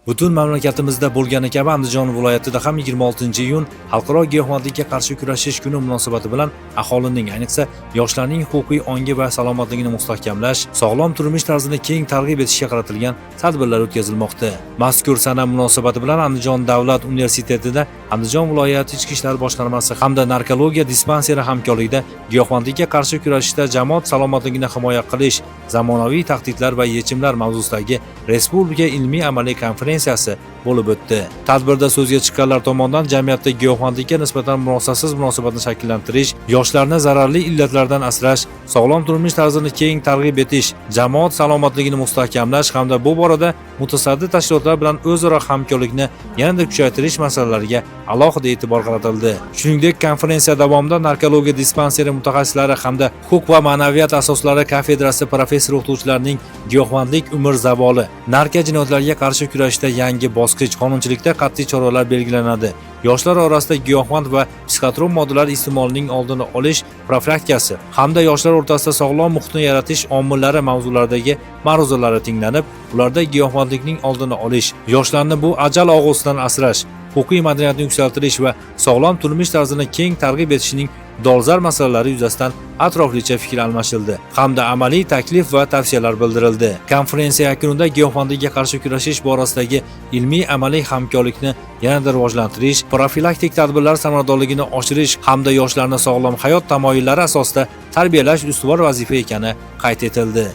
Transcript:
Butun mamlakatimizda bo'lgani kabi Andijon viloyatida ham 26-iyun Xalqaro giyohvandlikka qarshi kurashish kuni munosabati bilan aholining, ayniqsa yoshlarning huquqiy ongi va salomatligini mustahkamlash, sog'lom turmush tarzini keng targ'ib etishga qaratilgan tadbirlar o'tkazilmoqda. Mazkur sana munosabati bilan Andijon davlat universitetida Andijon viloyati ichki ishlar boshqarmasi hamda narkologiya dispanseri hamkorligida giyohvandlikka qarshi kurashishda jamoat salomatligini himoya qilish, zamonaviy tahdidlar va yechimlar mavzusidagi respublika ilmiy amaliy konferensiyasi bo'lib o'tdi. Tadbirda so'zga chiqqanlar tomonidan jamiyatda giyohvandlikka nisbatan murosasiz munosabatni shakllantirish, yoshlarni zararli illatlardan asrash, sog'lom turmush tarzini keng targ'ib etish, jamoat salomatligini mustahkamlash hamda bu borada mutasaddi tashkilotlar bilan o'zaro hamkorlikni yanada kuchaytirish masalalariga alohida e'tibor qaratildi. Shuningdek, konferensiya davomida narkologiya dispanseri mutaxassislari hamda huquq va ma'naviyat asoslari kafedrasi professor o'qituvchilarining giyohvandlik umr zavoli, narka jinoyatlariga qarshi kurashishda yangi bosqich, qonunchilikda qat'iy choralar belgilanadi. Yoshlar orasida giyohvand va psixotrop moddalar iste'molining oldini olish profilaktikasi hamda yoshlar o'rtasida sog'lom muhitni yaratish omillari mavzularidagi ma'ruzalar tinglanib, ularda giyohvandlikning oldini olish, yoshlarni bu ajal og'usidan asrash, huquqiy madaniyatni yuksaltirish va sog'lom turmush tarzini keng targ'ib etishning dolzarb masalalari yuzasidan atroflicha fikr almashildi hamda amaliy taklif va tavsiyalar bildirildi. Konferensiya yakunida giyohvandlikka qarshi kurashish borasidagi ilmiy amaliy hamkorlikni yanada rivojlantirish, profilaktik tadbirlar samaradorligini oshirish hamda yoshlarni sog'lom hayot tamoyillari asosida tarbiyalash ustuvor vazifa ekani qayd etildi.